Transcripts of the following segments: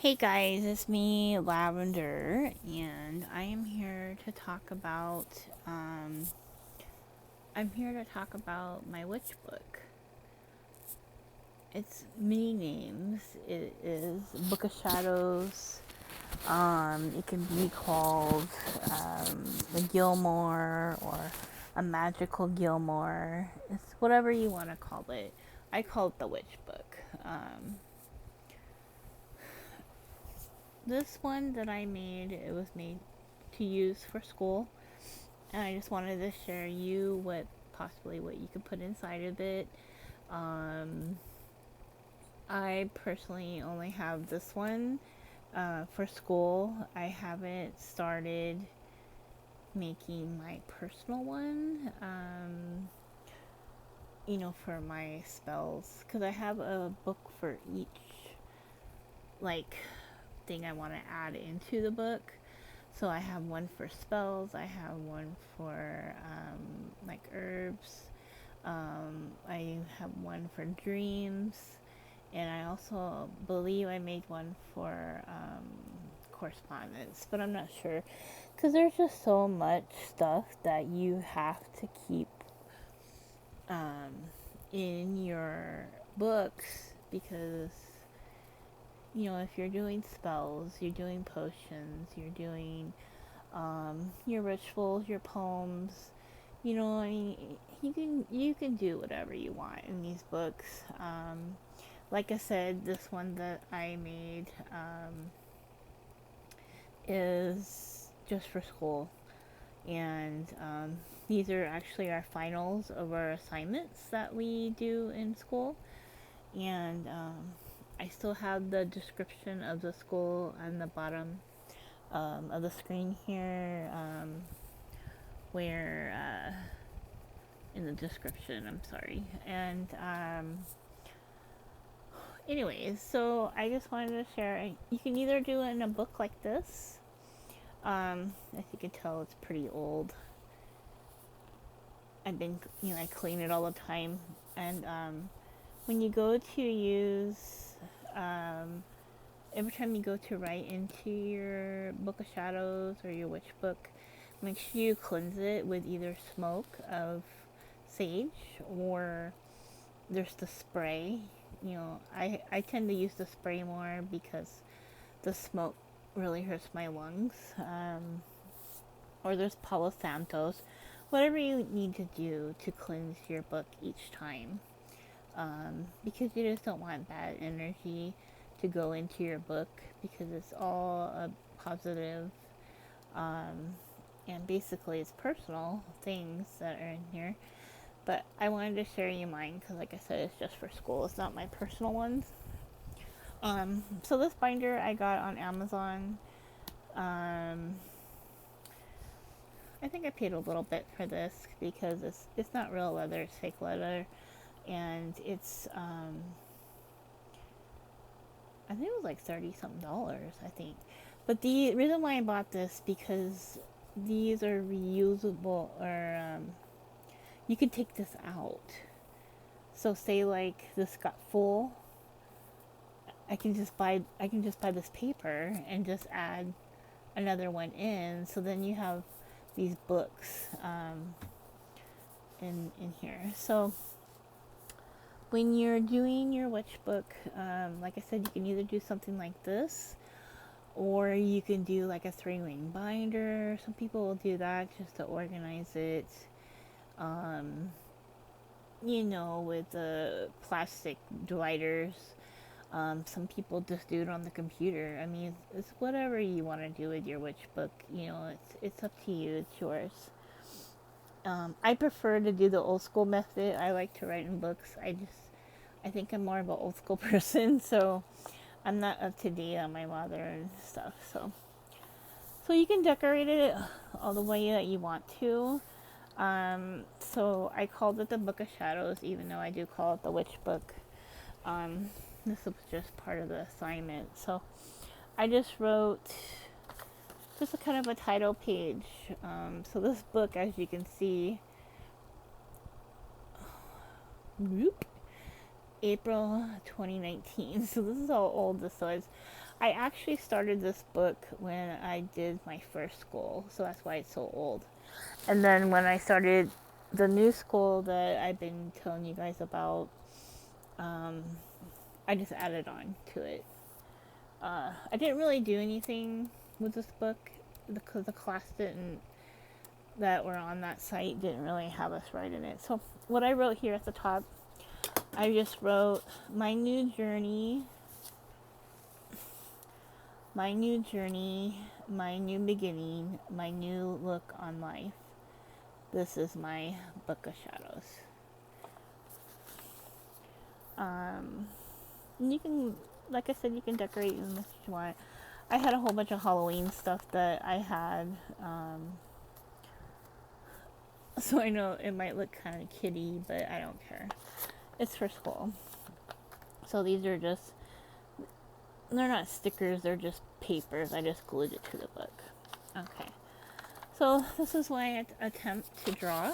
Hey guys, it's me, Lavendar, and I am here to talk about my witch book. It's many names. It is Book of Shadows. It can be called the Gilmore or a magical Gilmore. It's whatever you want to call it. I call it the witch book. This one that I made, it was made to use for school, and I just wanted to share you what you could put inside of it. Um, I personally only have this one for school. I haven't started making my personal one, for my spells, because I have a book for each like thing I want to add into the book. So I have one for spells, I have one for like herbs, I have one for dreams, and I also believe I made one for correspondence, but I'm not sure because there's just so much stuff that you have to keep um, in your books because if you're doing spells, you're doing potions, you're doing your rituals, your poems. I mean, you can do whatever you want in these books. Like I said, this one that I made is just for school, and these are actually our finals of our assignments that we do in school, and I still have the description of the school on the bottom of the screen here, where in the description. I'm sorry. And anyways, so I just wanted to share. You can either do it in a book like this. As you can tell, it's pretty old. I clean it all the time. And when you go to use, every time you go to write into your Book of Shadows or your witch book, make sure you cleanse it with either smoke of sage or there's the spray. I tend to use the spray more because the smoke really hurts my lungs. Or there's Palo Santos. Whatever you need to do to cleanse your book each time. Because you just don't want bad energy to go into your book because it's all a positive, and basically it's personal things that are in here. But I wanted to share you mine because, like I said, it's just for school. It's not my personal ones. So this binder I got on Amazon. I think I paid a little bit for this because it's not real leather, it's fake leather, and it's I think it was like $30 something dollars, I think. But the reason why I bought this because these are reusable, or you can take this out. So say like this got full, I can just buy this paper and just add another one in. So then you have these books in here. So when you're doing your witch book, like I said, you can either do something like this, or you can do like a 3-ring binder. Some people will do that just to organize it. With the plastic dividers. Some people just do it on the computer. I mean, it's whatever you want to do with your witch book. It's up to you. It's yours. I prefer to do the old school method. I like to write in books. I think I'm more of an old school person, so I'm not up to date on my mother and stuff. So you can decorate it all the way that you want to. So I called it the Book of Shadows, even though I do call it the Witch Book. This was just part of the assignment. So I just wrote just a kind of a title page. So this book, as you can see, April 2019. So this is how old this was. I actually started this book when I did my first school, so that's why it's so old. And then when I started the new school that I've been telling you guys about, I just added on to it. I didn't really do anything with this book because the class didn't that were on that site didn't really have us write in it. So what I wrote here at the top, I just wrote my new journey, my new beginning, my new look on life. This is my book of shadows. You can, like I said, you can decorate them if you want. I had a whole bunch of Halloween stuff that I had. So I know it might look kind of kiddie, but I don't care. It's for school. So these are just, they're not stickers, they're just papers. I just glued it to the book. Okay. So this is my attempt to draw.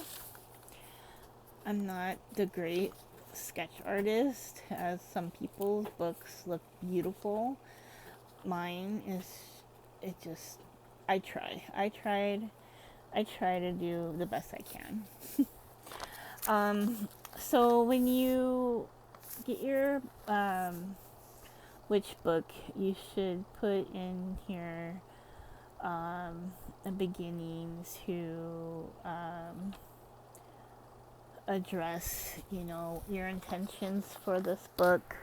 I'm not the great sketch artist, as some people's books look beautiful. Mine is, it just, I tried to do the best I can. So when you get your witch book, you should put in here a beginning to address, your intentions for this book.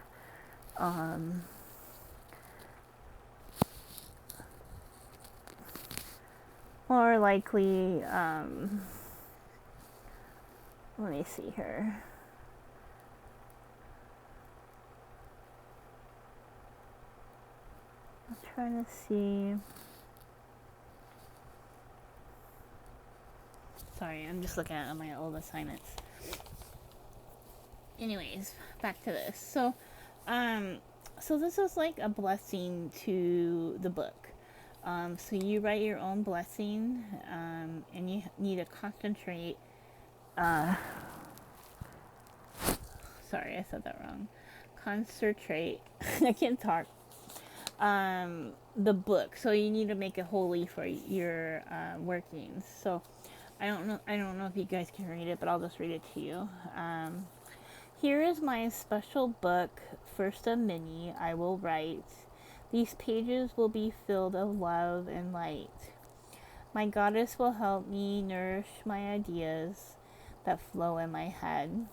More likely, let me see here. I'm trying to see. Sorry, I'm just looking at my old assignments. Anyways, back to this. So this is like a blessing to the book. So you write your own blessing, and you need to concentrate. Sorry, I said that wrong. Concentrate. I can't talk. The book. So you need to make it holy for your workings. So I don't know if you guys can read it, but I'll just read it to you. Here is my special book, first of many I will write. These pages will be filled of love and light. My goddess will help me nourish my ideas that flow in my head.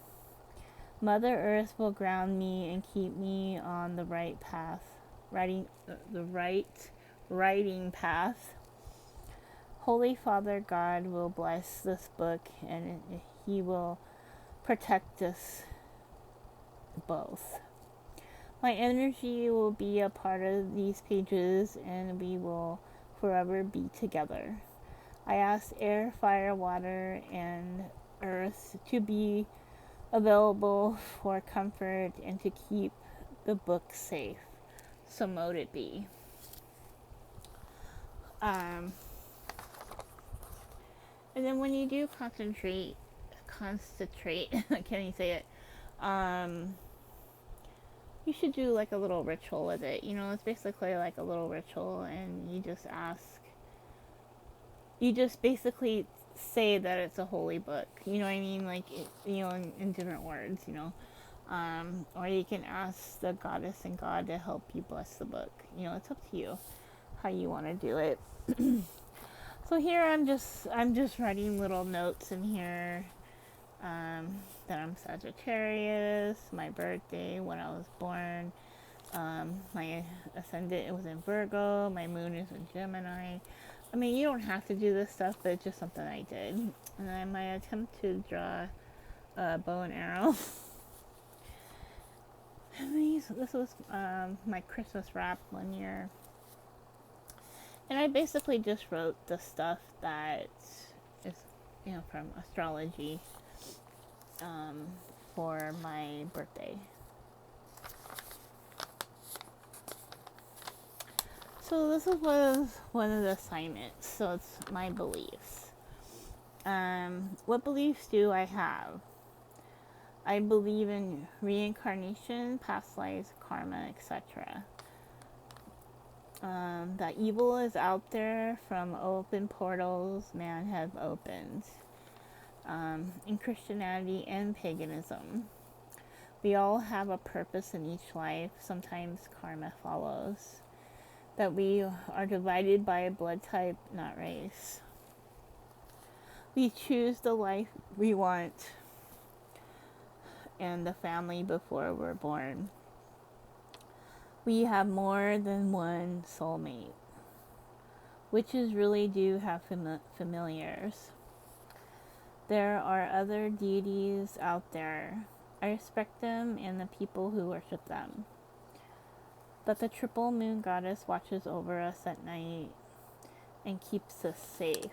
Mother Earth will ground me and keep me on the right path, writing path. Holy Father God will bless this book, and He will protect us both. My energy will be a part of these pages, and we will forever be together. I ask air, fire, water, and earth to be available for comfort and to keep the book safe. So mote it be. And then when you do concentrate, I can't even say it. You should do like a little ritual with it. It's basically like a little ritual, and you just basically say that it's a holy book. You know what I mean? Like, in different words, or you can ask the goddess and God to help you bless the book. It's up to you how you want to do it. So here I'm just writing little notes in here. That I'm Sagittarius, my birthday, when I was born. My ascendant was in Virgo, my moon is in Gemini. I mean, you don't have to do this stuff, but it's just something I did. And then my attempt to draw a bow and arrow. This was my Christmas wrap one year. And I basically just wrote the stuff that is, from astrology. For my birthday. So this was one of the assignments. So it's my beliefs. What beliefs do I have? I believe in reincarnation, past lives, karma, etc. That evil is out there from open portals man have opened. In Christianity and paganism, we all have a purpose in each life. Sometimes karma follows. That we are divided by blood type, not race. We choose the life we want and the family before we're born. We have more than one soulmate. Witches really do have familiars. There are other deities out there. I respect them and the people who worship them. But the triple moon goddess watches over us at night and keeps us safe.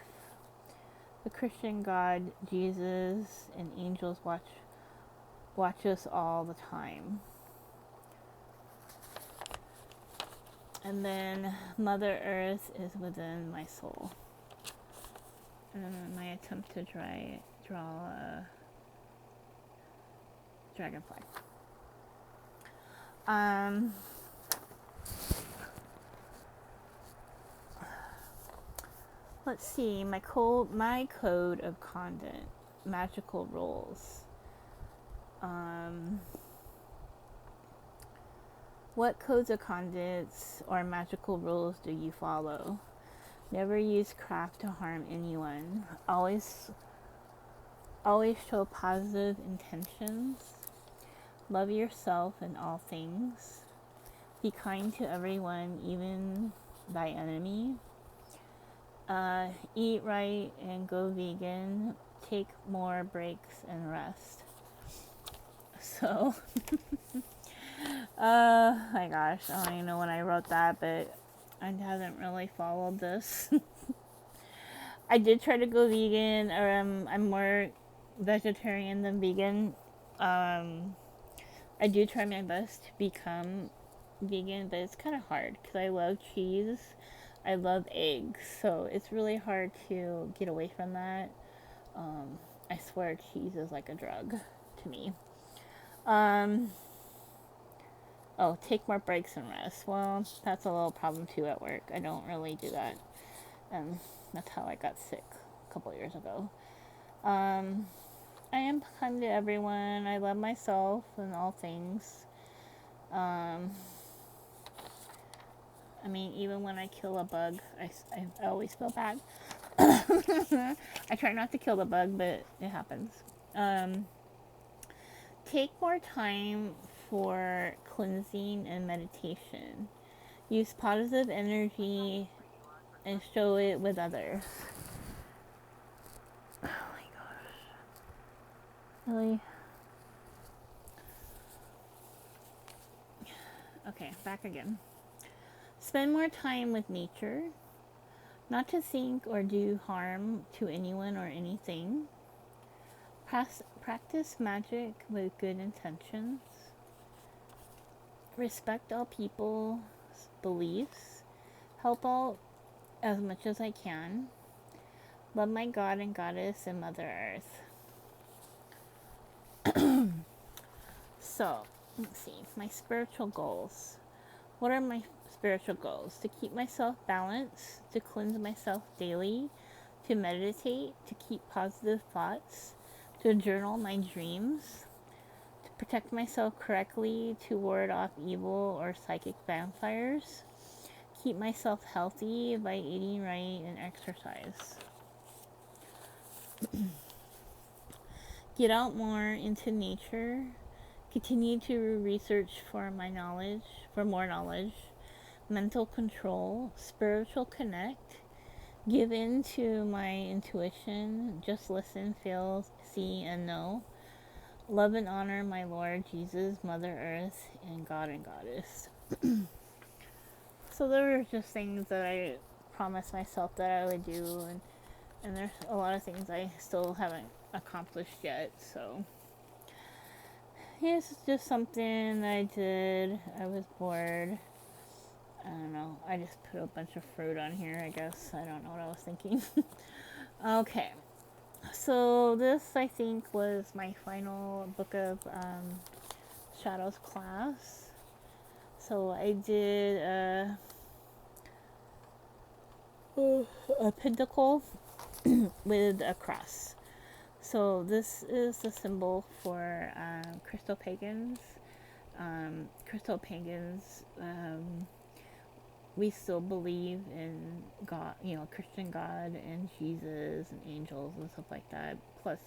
The Christian God, Jesus, and angels watch us all the time. And then Mother Earth is within my soul. And my attempt to draw a dragonfly. Let's see, my code of conduct, magical rules. What codes of conduct or magical rules do you follow? Never use craft to harm anyone. Always show positive intentions. Love yourself in all things. Be kind to everyone, even thy enemy. Eat right and go vegan. Take more breaks and rest. So, my gosh, I don't even know when I wrote that, but I haven't really followed this. I did try to go vegan, or I'm more vegetarian than vegan. I do try my best to become vegan, but it's kind of hard because I love cheese. I love eggs, so it's really hard to get away from that. I swear cheese is like a drug to me. Oh, take more breaks and rest. Well, that's a little problem too at work. I don't really do that. And that's how I got sick a couple years ago. I am kind to everyone. I love myself and all things. I mean, even when I kill a bug, I always feel bad. I try not to kill the bug, but it happens. Take more time for cleansing and meditation. Use positive energy and show it with others. Oh my gosh. Really? Okay, back again. Spend more time with nature. Not to think or do harm to anyone or anything. Practice magic with good intentions. Respect all people's beliefs. Help out as much as I can. Love my God and Goddess and Mother Earth. So, let's see. My spiritual goals. What are my spiritual goals? To keep myself balanced, to cleanse myself daily, to meditate, to keep positive thoughts, to journal my dreams, to protect myself correctly, to ward off evil or psychic vampires, keep myself healthy by eating right and exercise. Get out more into nature, continue to research for more knowledge, mental control, spiritual connect, give in to my intuition, just listen, feel, see, and know. Love and honor my Lord Jesus, Mother Earth, and God and Goddess. So there were just things that I promised myself that I would do, and there's a lot of things I still haven't accomplished yet, so yeah, it's just something I did. I was bored. I don't know. I just put a bunch of fruit on here, I guess. I don't know what I was thinking. Okay. So this, I think, was my final book of Shadows class. So I did a pentacle with a cross. So this is the symbol for crystal pagans. Crystal pagans, we still believe in God, Christian God and Jesus and angels and stuff like that. Plus,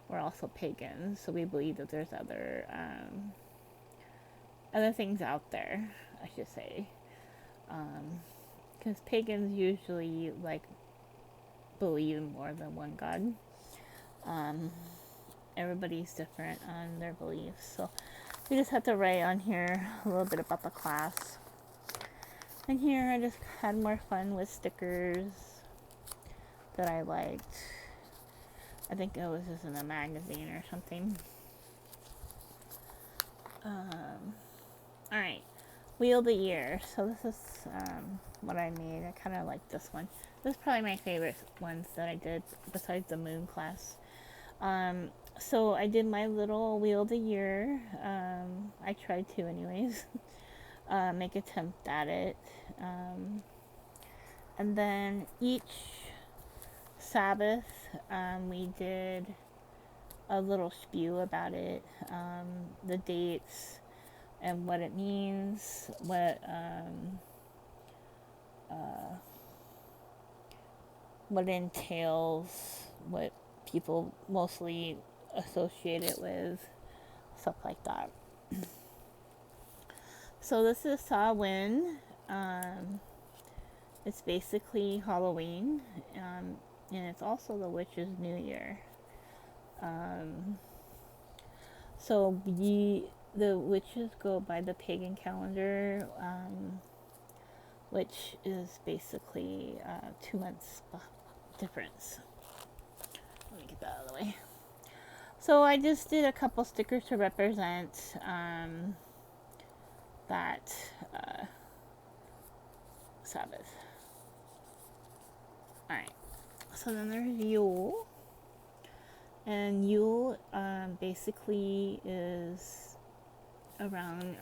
we're also pagans, so we believe that there's other things out there, I should say. Because pagans usually believe in more than one God. Everybody's different on their beliefs, so we just have to write on here a little bit about the class. And here I just had more fun with stickers that I liked. I think it was just in a magazine or something. Alright, Wheel of the Year. So this is what I made. I kind of like this one. This is probably my favorite ones that I did besides the moon class. So I did my little Wheel of the Year. I tried to anyways. Make attempt at it. And then each Sabbath, we did a little spew about it, the dates and what it means, what it entails, what people mostly associate it with, stuff like that. So this is Samhain. It's basically Halloween, and it's also the Witch's New Year. So the witches go by the pagan calendar, which is basically 2 months difference. Let me get that out of the way. So I just did a couple stickers to represent that Sabbath. Alright, so then there's Yule. And Yule basically is around,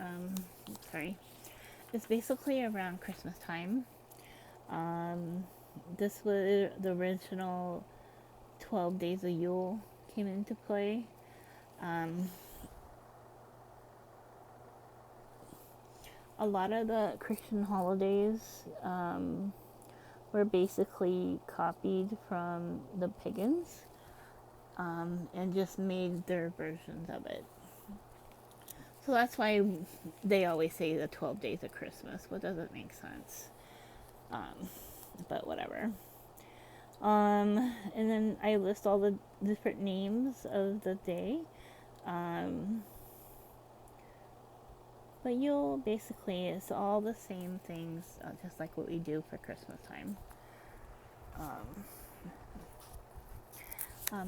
it's basically around Christmas time. This was the original 12 Days of Yule came into play. A lot of the Christian holidays were basically copied from the pagans. And just made their versions of it. So that's why they always say the 12 days of Christmas, what doesn't make sense. But whatever. And then I list all the different names of the day. But Yule basically is all the same things, just like what we do for Christmas time.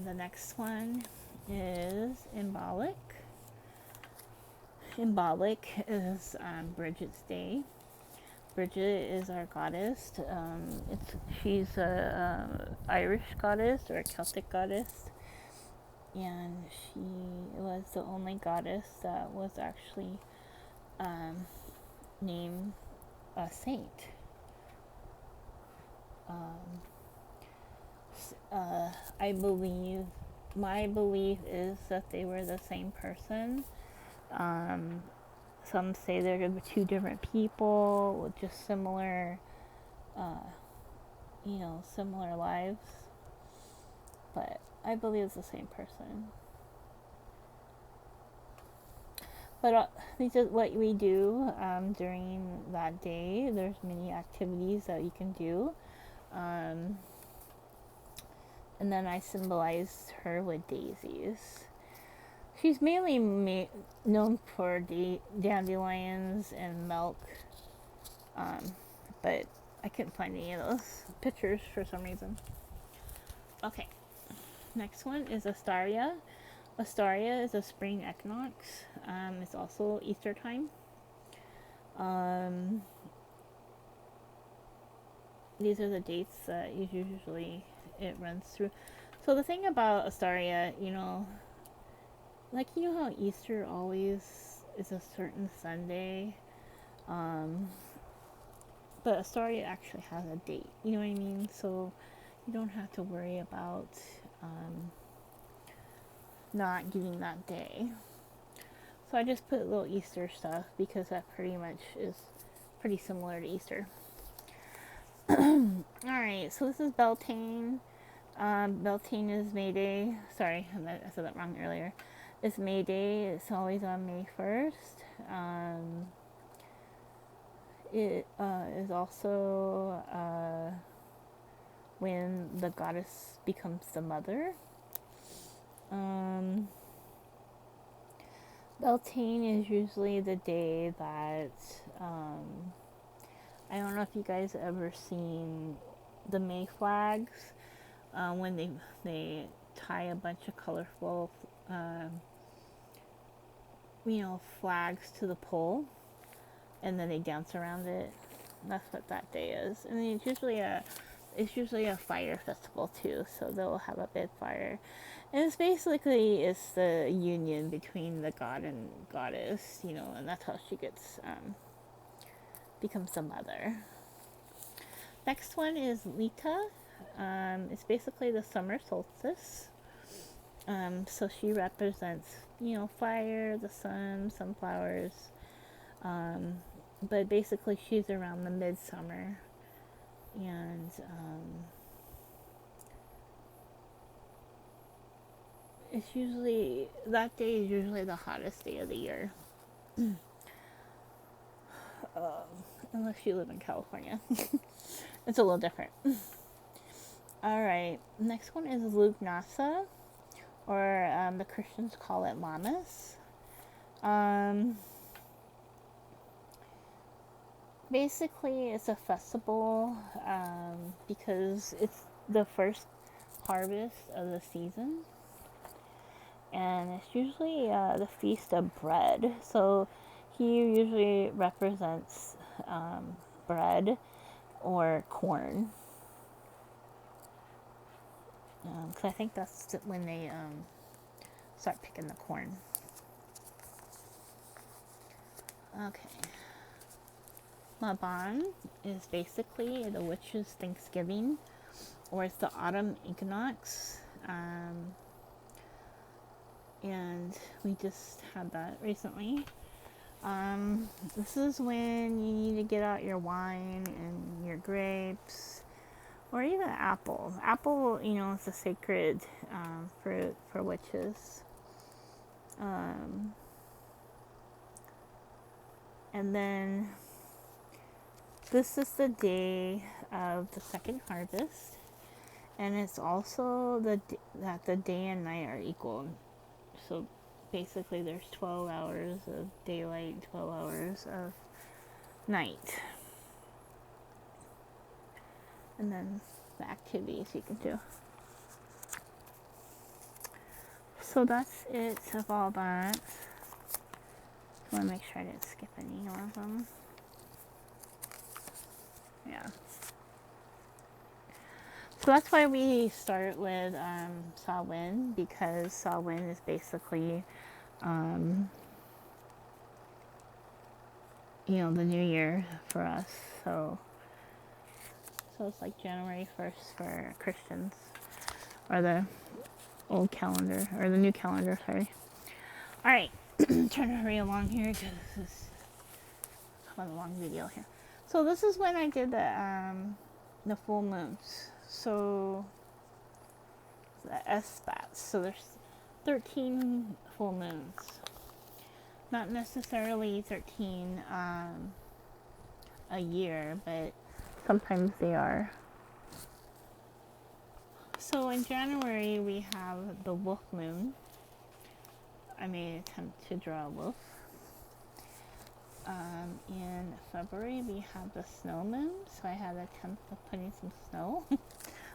The next one is Symbolic. Symbolic is Bridget's Day. Bridget is our goddess. She's a Irish goddess or a Celtic goddess, and she was the only goddess that was actually named a saint. My belief is that they were the same person. Some say they're two different people with just similar lives. But I believe it's the same person. But this is what we do during that day. There's many activities that you can do. And then I symbolized her with daisies. She's mainly known for dandelions and milk. But I couldn't find any of those pictures for some reason. Okay. Next one is Astaria. Astaria is a spring equinox. It's also Easter time. These are the dates that usually it runs through. So the thing about Astaria, like how Easter always is a certain Sunday, um, but Astaria actually has a date. You know what I mean? So you don't have to worry about um, not getting that day. So I just put little Easter stuff because that pretty much is pretty similar to Easter. Alright, so this is Beltane. Beltane is May Day. Sorry, I said that wrong earlier. It's May Day. It's always on May 1st. It is also when the goddess becomes the mother. Beltane is usually the day that I don't know if you guys ever seen the May flags when they tie a bunch of colorful flags to the pole and then they dance around it. That's what that day is, and it's usually a fire festival too. So they'll have a big fire, and it's the union between the god and goddess, and that's how she becomes the mother. Next one is Lita. It's basically the summer solstice. So she represents, fire, the sun, sunflowers. But basically, she's around the midsummer, and that day is usually the hottest day of the year. Unless you live in California. It's a little different. Alright, next one is Lugnasa, or the Christians call it Lammas. Basically, it's a festival because it's the first harvest of the season. And it's usually the Feast of Bread. So he usually represents bread or corn. Because I think that's when they start picking the corn. Okay. Laban is basically the witch's Thanksgiving, or it's the autumn equinox. And we just had that recently. This is when you need to get out your wine and your grapes, or even apple. Apple, is a sacred fruit for witches. And then this is the day of the second harvest, and it's also that the day and night are equal. So basically there's 12 hours of daylight, 12 hours of night. And then the activities you can do. So that's it of all that. I want to make sure I didn't skip any of them. Yeah. So that's why we start with Samhain, because Samhain is basically, the new year for us. So it's like January 1st for Christians, or the old calendar, or the new calendar, sorry. Alright, trying to hurry along here because this is a long video here. So this is when I did the full moons. So the S-bats. So there's 13 full moons. Not necessarily 13 a year, but sometimes they are. So in January we have the wolf moon. I made an attempt to draw a wolf. In February we have the snow moon, so I had an attempt of putting some snow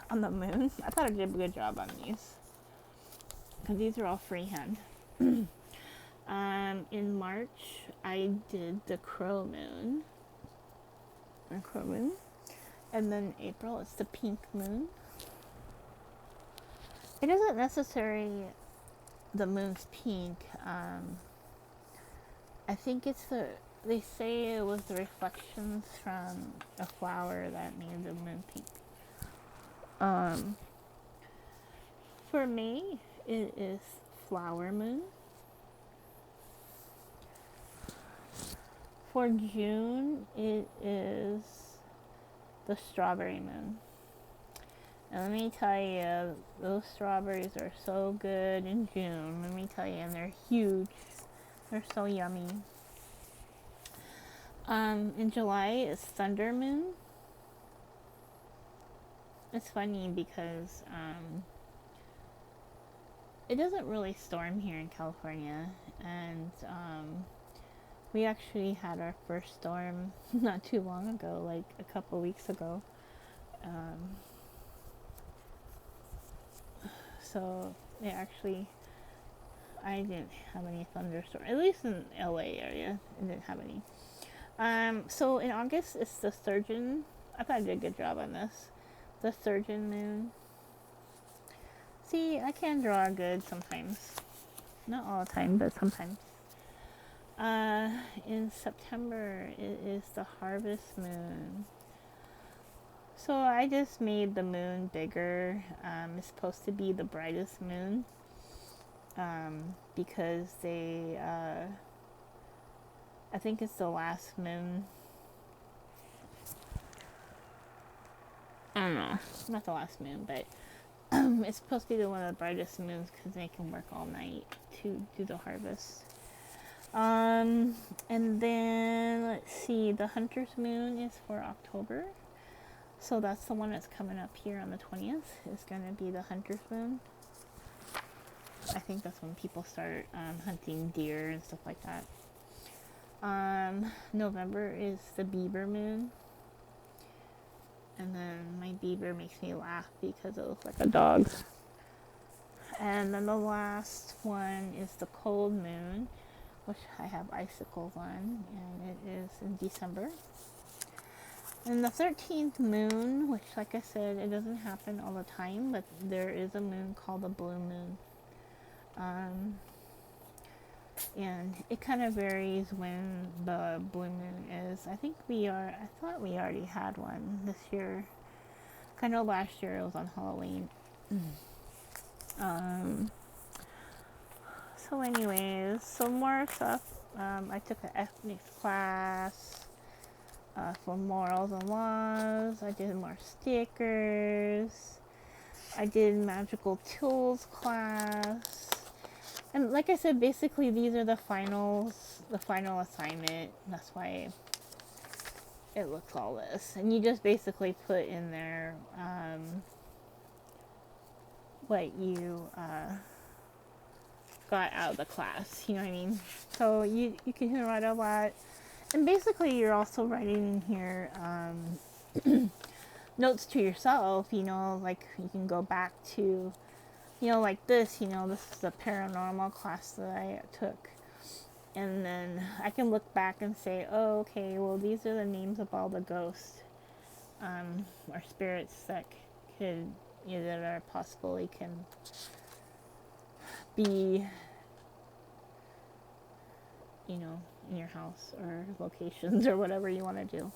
on the moon. I thought I did a good job on these, because these are all freehand. In March I did the crow moon. And then April it's the pink moon. it isn't necessarily the moon's pink. I think it's they say it was the reflections from a flower that made the moon pink. Um, for May, it is flower moon. For June, it is the strawberry moon. And let me tell you, those strawberries are so good in June. Let me tell you, and they're huge. They're so yummy. In July, it's thunder moon. It's funny because it doesn't really storm here in California, and we actually had our first storm not too long ago, like a couple weeks ago. So it actually, I didn't have any thunderstorms, at least in LA area. It didn't have any. So in August, it's the Sturgeon. I thought I did a good job on this. The Sturgeon moon. See, I can draw good sometimes. Not all the time, but sometimes. In September, it is the harvest moon. So I just made the moon bigger. It's supposed to be the brightest moon. Because they, I think it's the last moon. I don't know. Not the last moon, but it's supposed to be one of the brightest moons because they can work all night to do the harvest. And then let's see, the Hunter's Moon is for October. So that's the one that's coming up here on the 20th. It's going to be the Hunter's Moon. I think that's when people start hunting deer and stuff like that. November is the Beaver Moon. And then my beaver makes me laugh because it looks like a dog. And then the last one is the Cold Moon, which I have icicles on, and it is in December. And the 13th moon, which like I said, it doesn't happen all the time, but there is a moon called the Blue Moon. And it kind of varies when the blue moon is. I thought we already had one this year. I know last year it was on Halloween. So anyways, some more stuff. I took an ethnics class for morals and laws. I did more stickers. I did magical tools class. And like I said, basically these are the final assignment. That's why it looks all this. And you just basically put in there what you got out of the class. You know what I mean? So you can write a lot. And basically you're also writing in here notes to yourself, like you can go back to, like this, this is the paranormal class that I took. And then I can look back and say, oh, okay, well, these are the names of all the ghosts or spirits that could, that are possibly can be, in your house or locations or whatever you want to do.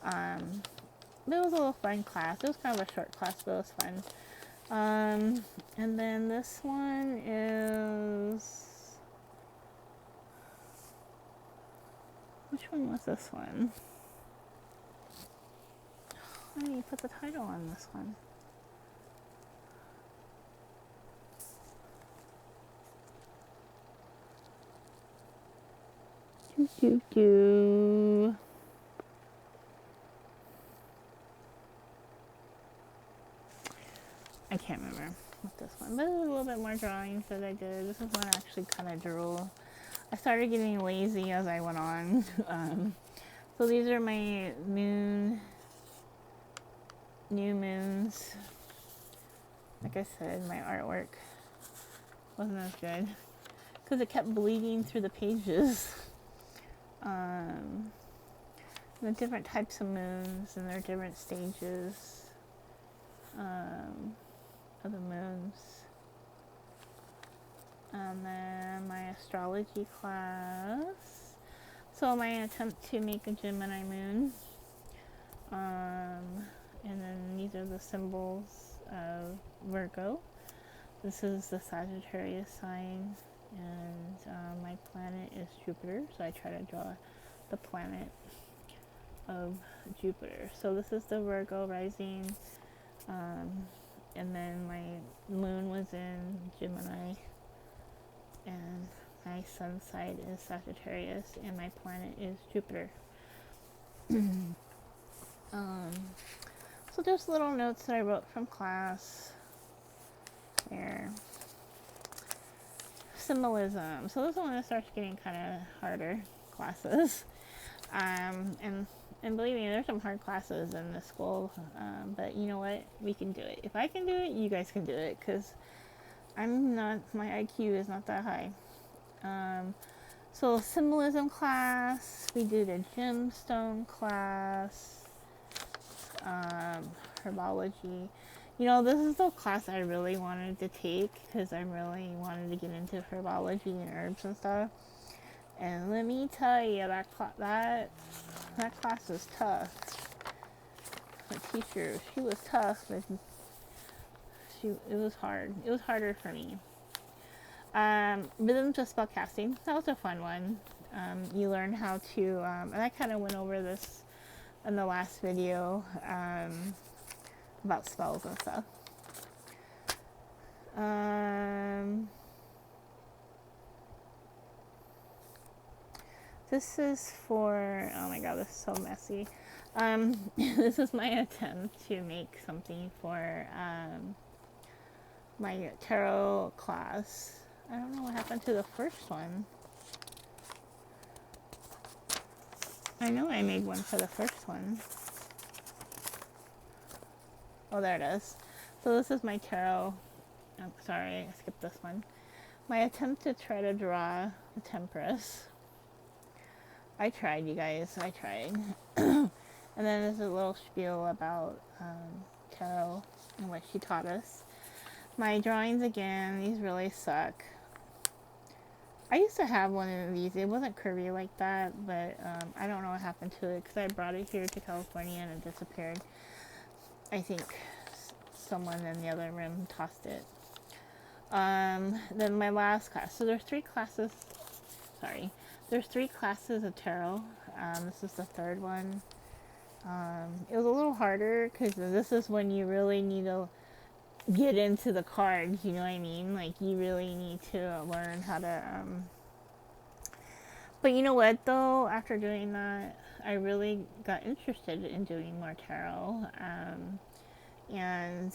But it was a little fun class. It was kind of a short class, but it was fun. And then this one is... Which one was this one? Why didn't you put the title on this one? I can't remember what this one, but it was a little bit more drawings that I did. This is one I actually kind of drew. I started getting lazy as I went on. So these are my new moons. Like I said, my artwork wasn't as good because it kept bleeding through the pages. The different types of moons and their different stages. of the moons. And then my astrology class. So my attempt to make a Gemini moon. And then these are the symbols of Virgo. This is the Sagittarius sign, and my planet is Jupiter, so I try to draw the planet of Jupiter. So this is the Virgo rising, and then my moon was in Gemini, and my sun side is Sagittarius, and my planet is Jupiter. So just little notes that I wrote from class there. Symbolism. So this one starts getting kind of harder classes. And believe me, there's some hard classes in this school. But you know what? We can do it. If I can do it, you guys can do it. Because my IQ is not that high. So symbolism class. We did a gemstone class. Herbology. You know, this is the class I really wanted to take because I really wanted to get into herbology and herbs and stuff. And let me tell you, that class was tough. The teacher, she was tough, but it was hard. It was harder for me. Rhythms of spellcasting. That was a fun one. You learn how to, and I kind of went over this in the last video, about spells and stuff. This is for, oh my god, this is so messy. This is my attempt to make something for my tarot class. I don't know what happened to the first one. I know I made one for the first one. Oh, there it is. So this is my tarot. I'm sorry, I skipped this one. My attempt to try to draw the Tempress. I tried, you guys. I tried. And then there's a little spiel about tarot and what she taught us. My drawings, again, these really suck. I used to have one of these. It wasn't curvy like that, but I don't know what happened to it because I brought it here to California and it disappeared. I think someone in the other room tossed it. Then my last class. So there's 3 classes. Sorry. There's 3 classes of tarot. This is the 3rd one. It was a little harder because this is when you really need to get into the cards, you know what I mean? Like, you really need to learn how to, but you know what, though? After doing that, I really got interested in doing more tarot, and,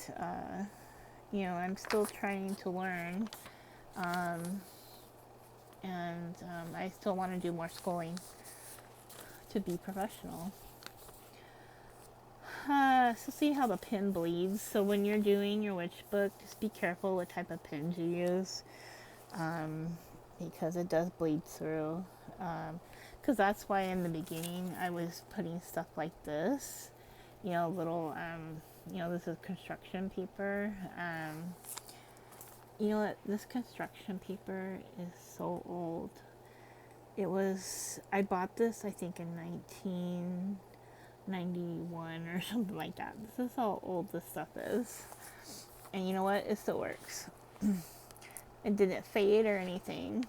you know, I'm still trying to learn, and I still want to do more schooling to be professional. So see how the pen bleeds. So when you're doing your witch book, just be careful what type of pens you use, because it does bleed through. Because that's why in the beginning I was putting stuff like this, you know, little, you know, this is construction paper. You know what? This construction paper is so old. I bought this, I think, in 1991 or something like that. This is how old this stuff is. And you know what? It still works. It didn't fade or anything.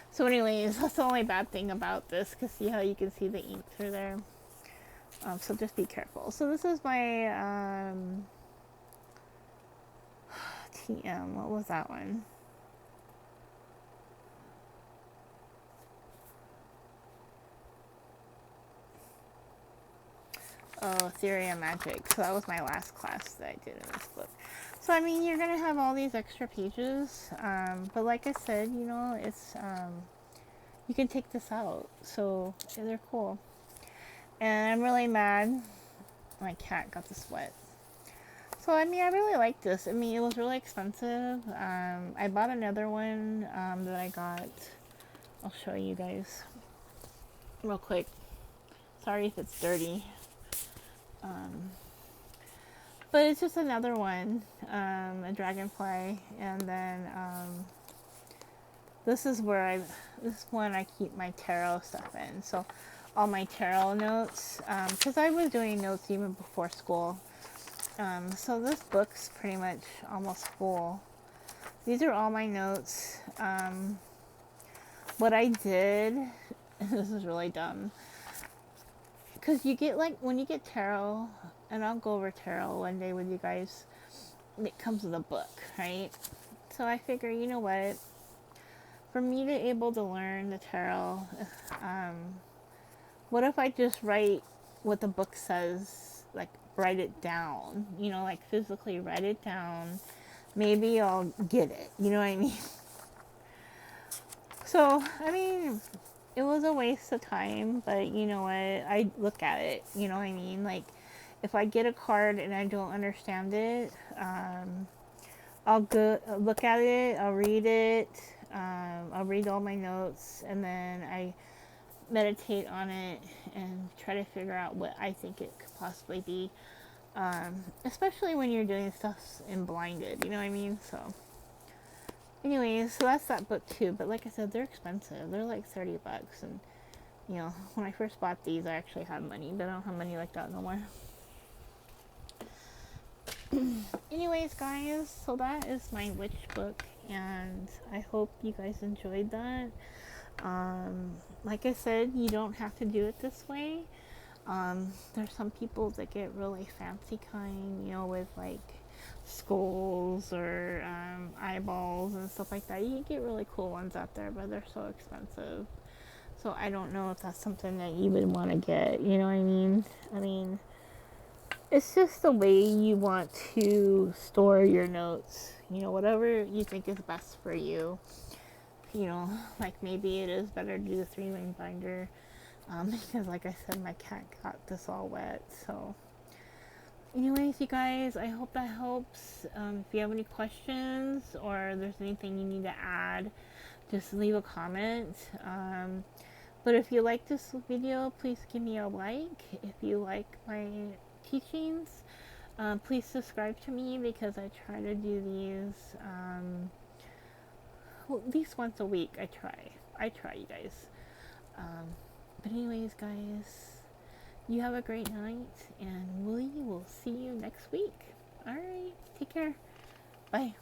So anyways, that's the only bad thing about this, because see how you can see the ink through there? So just be careful. So this is my TM. What was that one? Oh, Theory of Magic. So that was my last class that I did in this book. So, I mean, you're going to have all these extra pages. But like I said, you know, it's, you can take this out. So, yeah, they're cool. And I'm really mad. My cat got the sweat. So, I mean, I really like this. I mean, it was really expensive. I bought another one that I got. I'll show you guys real quick. Sorry if it's dirty. But it's just another one, a dragonfly, and then this is where this one I keep my tarot stuff in. So all my tarot notes, because I was doing notes even before school. So this book's pretty much almost full. These are all my notes. What I did, this is really dumb, because you get like, when you get tarot, and I'll go over tarot one day with you guys, it comes with a book, right? So I figure, you know what, for me to able to learn the tarot, what if I just write what the book says, like write it down, like physically write it down. Maybe I'll get it, you know what I mean? So, I mean, it was a waste of time, but you know what? I look at it, you know what I mean? Like, if I get a card and I don't understand it, I'll go look at it, I'll read it, I'll read all my notes, and then I meditate on it and try to figure out what I think it could possibly be. Especially when you're doing stuff in blinded, you know what I mean? So, anyways, so that's that book too. But like I said, they're expensive. They're like $30, and when I first bought these, I actually had money, but I don't have money like that no more. Anyways, guys, so that is my witch book, and I hope you guys enjoyed that. Like I said, you don't have to do it this way. There's some people that get really fancy kind, with like skulls or eyeballs and stuff like that. You can get really cool ones out there, but they're so expensive. So I don't know if that's something that you would want to get, you know what I mean? I mean, it's just the way you want to store your notes, whatever you think is best for you. Like maybe it is better to do the 3-ring binder, because like I said, my cat got this all wet. So anyways, you guys, I hope that helps. If you have any questions or there's anything you need to add, just leave a comment. But if you like this video, please give me a like. If you like my teachings, please subscribe to me, because I try to do these at least once a week. I try, you guys. But anyways, guys, you have a great night, and we will see you next week. Alright, take care. Bye.